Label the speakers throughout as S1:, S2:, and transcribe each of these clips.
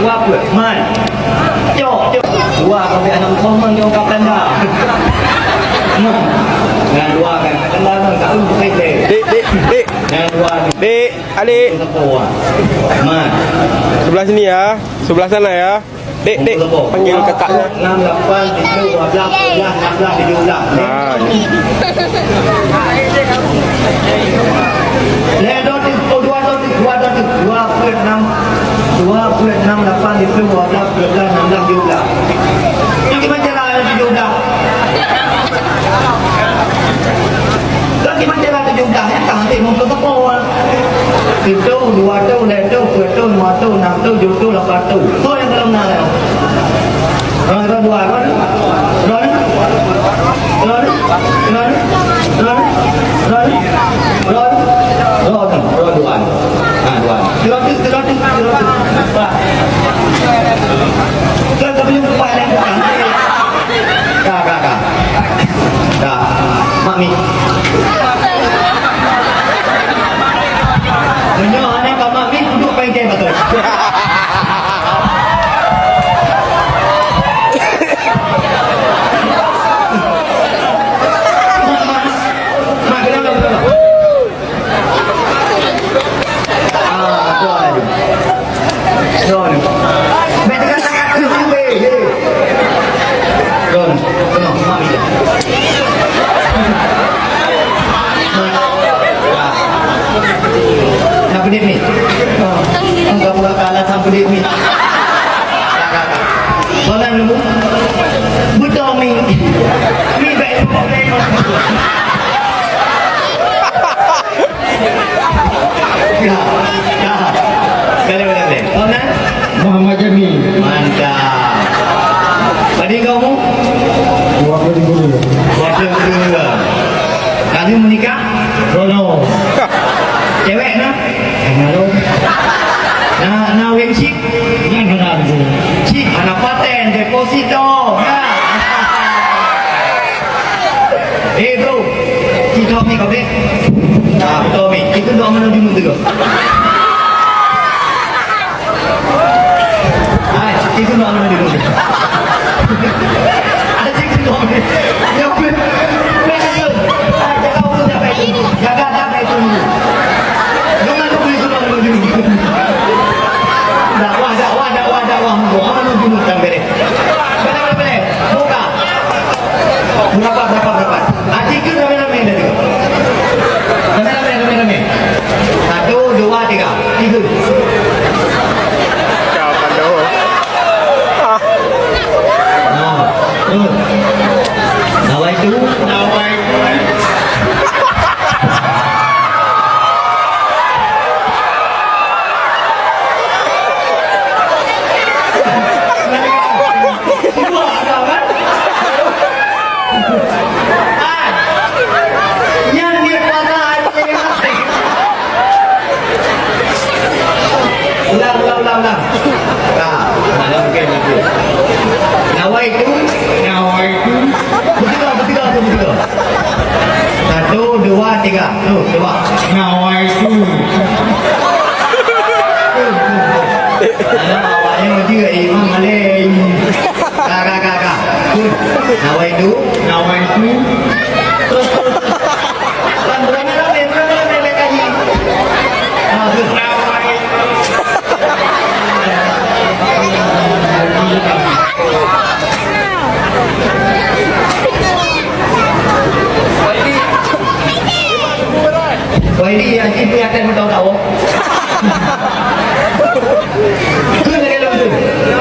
S1: Dua apa? Man. Cok. Dua kau anak kau mang kau Belanda. Dengan dua kan. Belanda kan kau bukan dek.
S2: Dek.
S1: Dengan dua ni.
S2: Dek, adik.
S1: Man.
S2: Sebelah sini ya. Sebelah sana ya. Dek, panggil kakaknya.
S1: 6, 8, 7, 12, 16, 17.
S2: Nah.
S1: Ledo tu, dua tu, 26, 8, 10, 12, 13, 16, 17. Itu gimana cara 17? Itu gimana cara 17? Yang tak nanti mumpul tepuk. Itu, dua tu, ledo, 10 tu, 5 tu, 6 tu, 7 tu, 8 tu. So yang dalam mana? Orang dua, orang Mami. Menyoh ni kau mami duduk pengkai betul. Pedit ni. Enggak buka kalah sama pedit ni. Soalan dulu. Betul mi. Mi baik boleh. Ya. Boleh. Soalan
S3: Muhammad Jamil.
S1: mantap. Tadi kamu?
S3: 22.
S1: Kuasa kedua. Kali menikah?
S3: Rono.
S1: Cewek nak?
S3: Halo.
S1: Nak wing chip?
S3: Yang benar tu.
S1: Chip anak paten deposito. Ya. Bro. Kita ni kau dek. Nah, betul mi. Kita doa menuju muda. Ay, kita doa menuju muda. Ada kita doa menuju. Ya, jaga apa itu? Jangan lupa itu menuju. Dakwah. Doa menuju muda beres. Beres. Buka. Berapa? Adik itu rame-rame tadi. Rame-rame. 1, 2, 3. Tidur.
S2: Kapan dah?
S1: Nawai itu. Ulang. Ada mungkin itu. Nawai itu. Betul. 1, 2, 3. Tu, 2.
S3: Nawai tu.
S1: Alah, awaknya mesti ke imam Malay. Kak. Nawai itu. Terus. Rame-rame kaji. Wah ini yang ibu yang akan tahu. Itu yang kalau tu.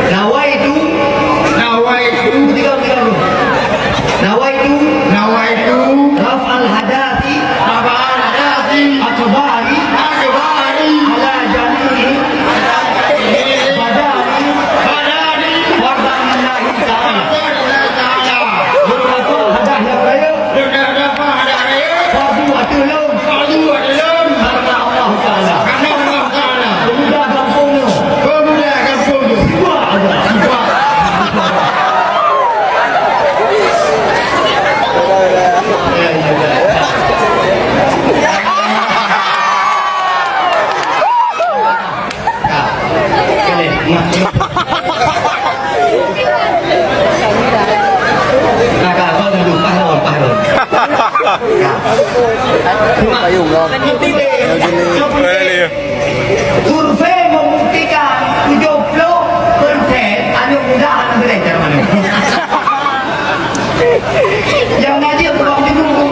S1: Nawai itu. Tiga. Nawai itu. Raf'al hadati. Akbari. Ala jami'i. Badani. Wardamillahi ta'ala. Berkata hadah yang raya. Fardu atulum. Karena Allah Ta'ala. mak. Kakak kau dah lupa lor. Survei membuktikan 70% anak muda anak belajar mana. Yang ngaji pulang di rumah.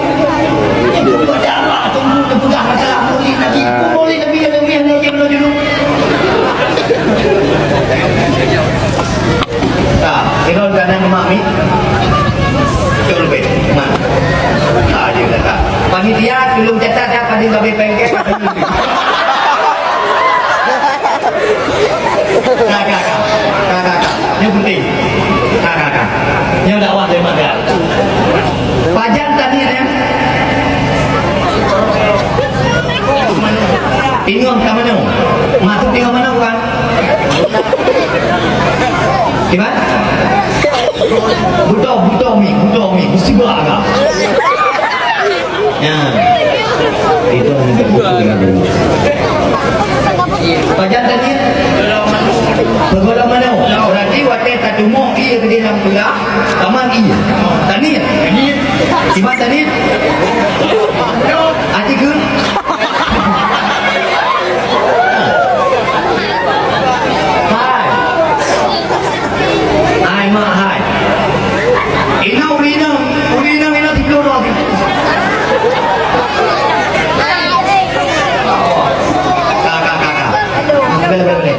S1: Berjalan tunggu pegang masalah muli nanti. Muli lebih ngaji belum dulu. Tak, kita kanan mami. Survei, mana? Tak ada kata. Panitia belum catat dah pada babi pengket. Kakak. Yang penting. Kakak. Yang dakwah dari mana? Pajan tadi ya. Ingat ke mana? Masuk tinggal mana bukan? Gimana? Butuh mi, mesti agak. Ya. Itu Pajan tadi bergolong mana? Berarti waktu tak cuma ia ke dalam pula, taman ia. Tani. Siapa tani? Ati ke? Hai mak hai. Urina tidur lagi. Boleh.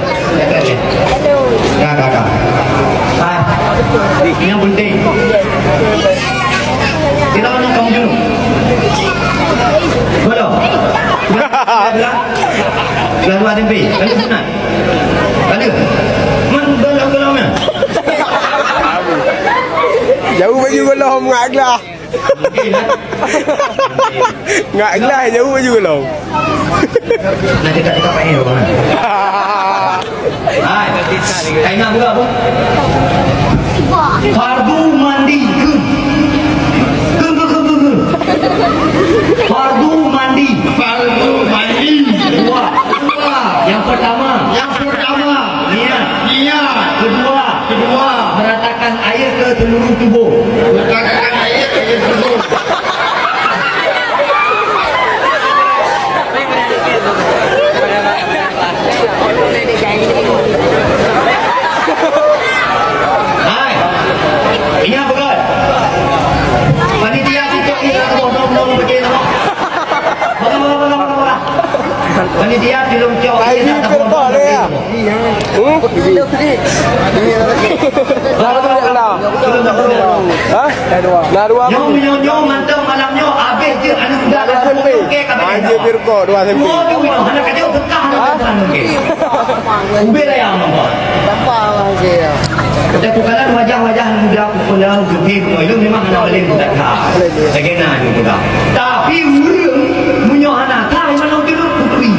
S1: Kakak. Ini yang penting. Kita mana kamu dulu? Belum. Lalu ada B. Lalu sunat. Lalu. Belum.
S2: Jauh baju belum ngak lah. Ngak lah jauh baju belum.
S1: Nak dekat Pak Ero kan. Hai, saya nak buka apa? Fardu mandi ke. Fardu mandi. Dua. Yang pertama. Niat. Kedua. Meratakan air ke seluruh tubuh. Hai. Ingat betul. Panitia itu belum begini. Bola. Panitia belum cok.
S2: Lagi kerja dia ya. Dah dua.
S1: Nyo mantap malamnya habis je anak muda
S2: Dua sempi. Manja Virgo 2 sempi.
S1: Semua tu anak kecil tekah nak okey. Ubel lah yang nampak. Kita tukaran wajah-wajah muda pulang gede itu memang anak boleh muda kah. Segena ni muda. Tapi urang munyo anak kah mana dulu putri.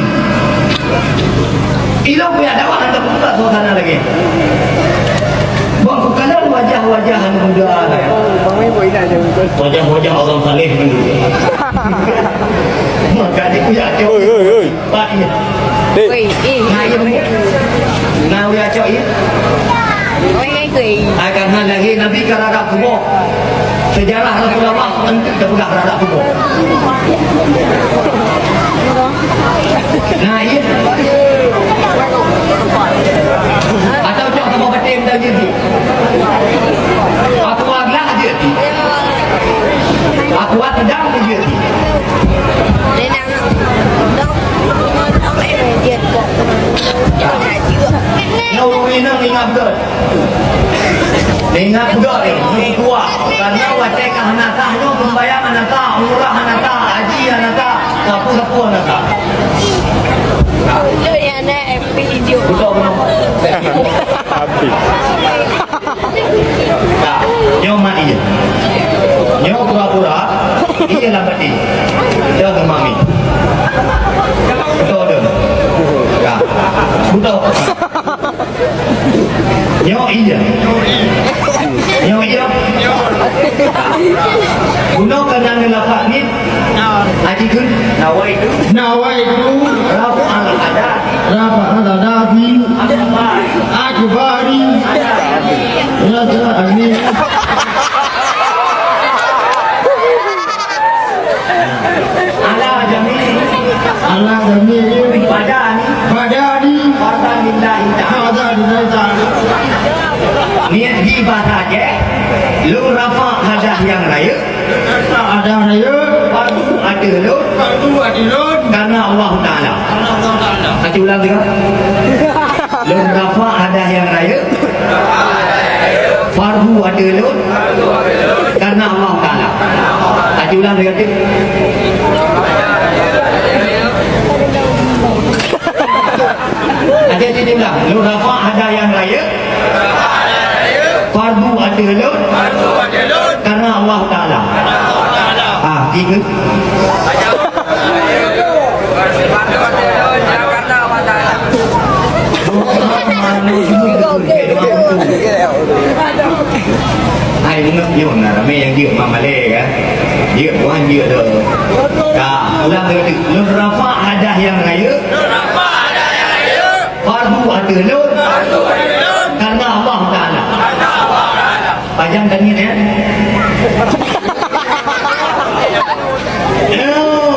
S1: Ilo punya dakwah anda buka suasana lagi. Bang tukaran wajah-wajah anak muda. Wajah-wajah orang saleh dulu. Maka dia punya cok.
S2: Oi.
S1: Pak ni.
S2: Dek.
S1: Nah, ya cok ya. Akan lagi Nabi kerada kubur. Sejarah Rasulullah tentu terpegang kerada kubur. Nah, ya. Atau cok sama betim dah jadi. Aku agak aja. Aku sedang jadi. Ingat betul. Ingat betul ni kuat. Karena wajah hanatahnya pembayang hanatah, umrah hanatah, haji hanatah, sapu-sapu hanatah. Betul betul.
S2: Api.
S1: Tak, nyo mati je. Nyo pura-pura, dia lah mati. Dia ke mami. Betul tu. Ya. Betul. Nyo iya. Gunakan yang lafaz ni. Haji kun nawaitu
S3: Nawaitu
S1: rafa al-adati
S3: Rafa al-Adabi
S1: Al-Ba'i
S3: Aku
S1: ibadah je. Lu rafa hadah yang raya.
S3: Ada raya.
S1: Fardu ada lu.
S3: Fardu adilun.
S1: Karena Allah Ta'ala. Nanti ulang juga. Lu rafa hadah yang raya. Fardu ada lu. Karena Allah Ta'ala. Nanti ulang juga. Ada titik ulang. Lu rafa hadah yang raya. Fardu ada lu. Karena Allah Ta'ala. Tiga. Hai ngực như là mẹ yang dựa mà lê kan dựa quá dựa được cả ulang dari lu rafa ada yang raya fardu ada lu karena Allah Ta'ala panjang kan ni ya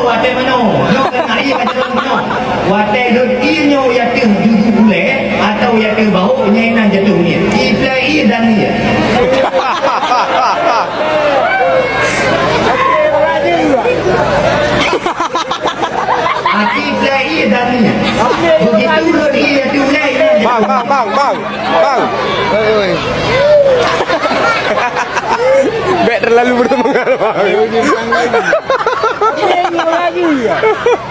S1: wate mano no kan hari macam mano wate dudinyo ya tu duduk boleh atau ya tu bau nyainan jatuh ni iplai dan ni iplai dan ni begitu dia tu boleh
S2: Bang. Bet terlalu bertemangan.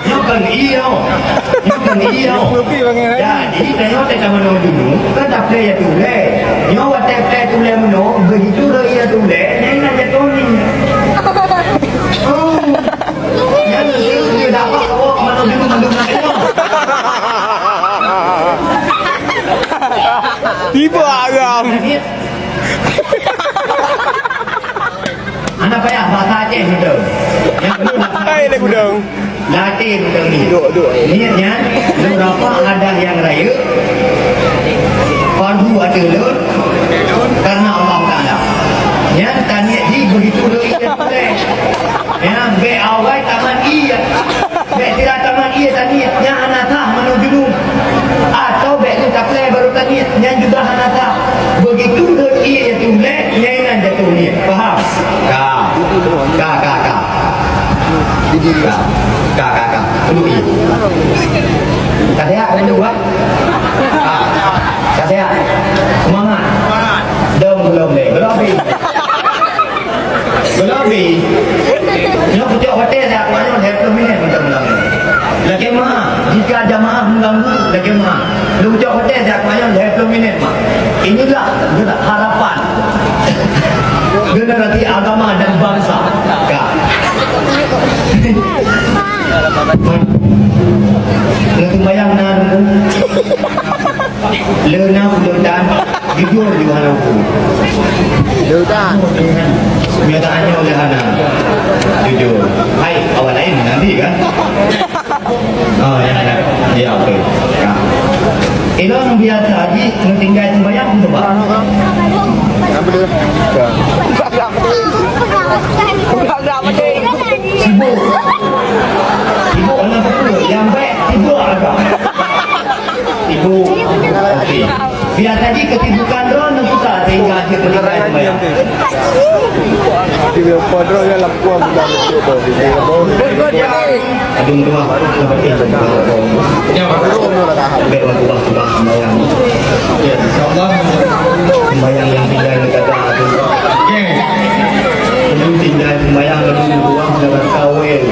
S1: Bukan iyo. Jadi tengok tak sama dulu. Kan tak play ya tu le. Nyo wat play tu le meno begitu dia tu le. Nai nak jatuh ni. Oh. Yang dia dapat awak mana dulu mandung nak tengok.
S2: Tiba agam.
S1: Anak payah bahasa Aceh betul. Yang kedua
S2: Hai dah gudang.
S1: latih betul ni. Niatnya berapa ada yang raya. Fardu ada lun karena Allah Ta'ala. Ya, tanya di begitu doi dia boleh. Ya, be awal taman iya. Be tidak taman iya taniatnya anatah menuju atau be tu tak boleh baru taniatnya juga anatah. Begitu doi dia tu boleh, nyanyian jatuh ni. Faham? Kak. Duduk ni. Tak ada kan dua? Tak ada. Semangat. Belum leh. Berlebih. Nak pujuk hotel dah banyak 20 minit macam ni. Lagi mah jika jamaah mengganggu lagi mah. Lu pujuk hotel dah banyak 20 minit mah. Inilah harapan generasi agama dan bangsa. Kak. Lagu bayang nanu. Lena udan jujur di mana aku. Kenyataannya oleh Hana jujur. Hai awal lain nanti kan. Oh ya Hana. Ya okey. Elon biasa lagi tinggal sembahyang tu pak. Sibuk. Sibuk dengan apa? Yang baik sibuk agak. Sibuk. Okey. Biar tadi kesibukan drone susah sehingga dia ketika sembahyang.
S2: Dia podro yang lakukan bukan betul dia.
S1: Adung dua seperti itu. Ya, baik waktu sembahyang. Ya, insyaallah sembahyang yang tinggal dekat itu. Belum tinggal sembahyang belum buang dengan kawin.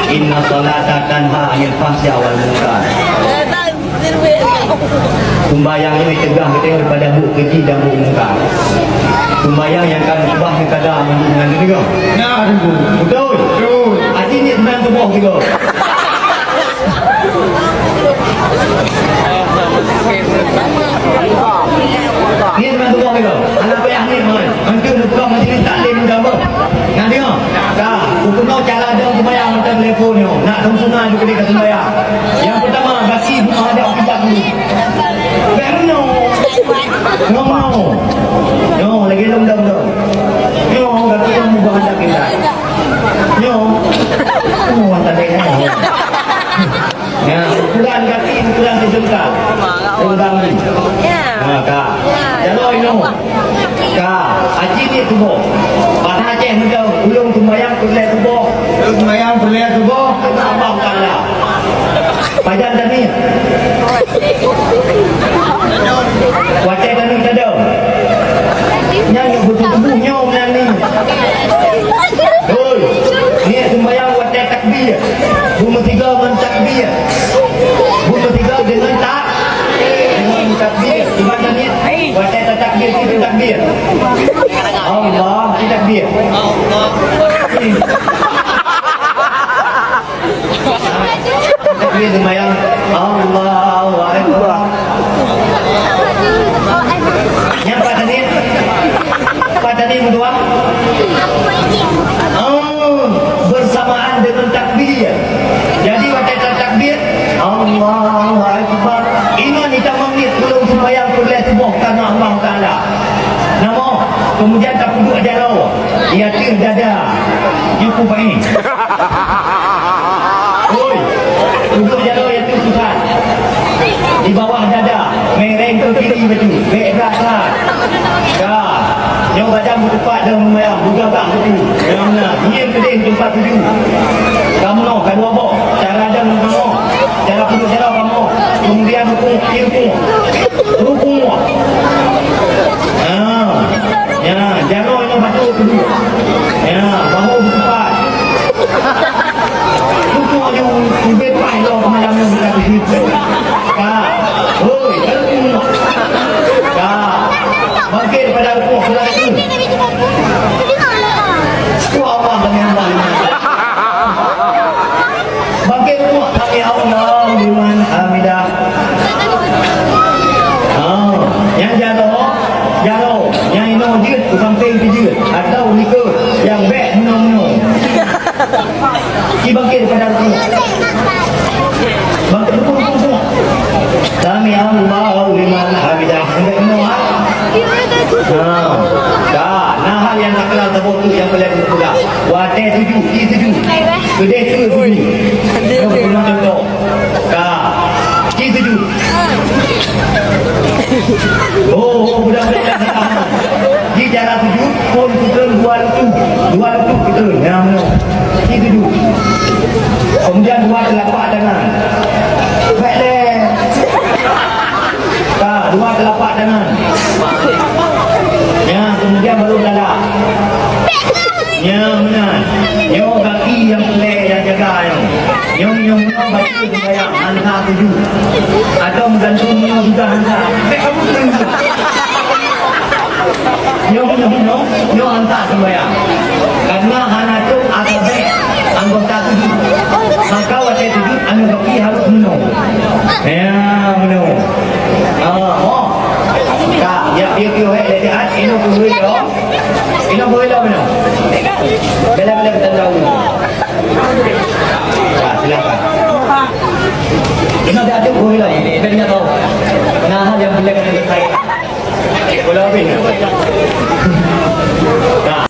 S1: Inna salata tanha 'anil fahsya wal munkar. Sembahyang ini tegah kita daripada buk keji dan buk munkar. Sembahyang yang akan ubah keadaan dengan juga.
S3: Nah,
S1: Betul. Haji ni sembahyang tubuh juga. Ni sembahyang tubuh juga. Anak payah ni mohon. Mungkin buka majlis taklim dah apa. Nanti oh. Dah, hukum kau cara ada sembahyang macam telefon ni. Nak tunggu sunat juga dia sembahyang. Yang pertama bagi menghadap kiblat dulu. Berno. No, lagi belum. No, kaki kamu menghadap kiblat. No. Oh, tak ada. macam ulung sembahyang kuliah subuh.
S3: Semayang kuliah subuh.
S1: Kena abang kalah. Pajan tadi. Wajah tadi ada. Yang betul-betul nyom yang ni. Oi, ni sembahyang wajah takbir. Buma tiga dengan takbir. Buma tiga dengan takbir. Ibadah ni wajah takbir itu takbir. Allah takbir. Takbir sembahyang Allahu Akbar. Yang pada ni berdua. Bersamaan dengan takbir. Jadi waktu takbir Allahu Akbar. Iman kita menit belum sembahyang kuliah subuh karena Allah Taala. Nama kemudian tak duduk jalo. Ia tir dada. Yuku baik. Oi. Duduk jalo yang tu Tuhan. Di bawah dada, mereng ke kiri baju, baik belakang. Ya. Yang badan bertepat dalam sembahyang, buka-buka betul. Yang mana? Dia keding tempat tuju. Kamu no, kedua bok. Cara ada kamu. Cara duduk jalo kamu. Kemudian rukun, rukun. Ya, jalo yang batu tuju. Ya, bahu bertepat. Rukun aja ubet pai lo malam yang kita begitu. Ya. Oi, rukun. Ya. Bangkit pada rukun sudah itu. Ku Allah dengan Allah. Bangkit rukun kami Allah liman hamidah. Yang jalo, yang ino jut, samping jut, atau nikah yang baik menong. Bangkit pada rukun. Bangkit rukun semua. Kami Allah liman hamidah. Hendak ino nah hal yang nak kenal tabur tu yang boleh berpula. Wate tuju, ki tuju. Gede tu tuju. Yang pernah contoh. Ki tuju. Oh, budak-budak yang sama. Di jalan tuju, pun pukul 2 lutu kita. Yang mana? Ki tuju. Kemudian 2 telapak tangan. Baik deh. 2 telapak tangan. Ya, kemudian baru dada. Ya, benar. Yo kaki yang pelek yang jaga yang. Nyong baca sembahyang hantar tuju. Atau menggantung juga hantar. Kamu tunggu. Nyong hantar sembahyang. Karena hana tu atas anggota tuju. Maka wajah tuju anu kaki harus menung. Ya, menung. Ya, dia kira lihat ini boleh lo. Ini boleh lo mana? Bela kita tahu. Ya, silakan. Ini ada tu boleh lo. Bela tahu. Nah, yang boleh kena saya. Boleh apa ini? Nah,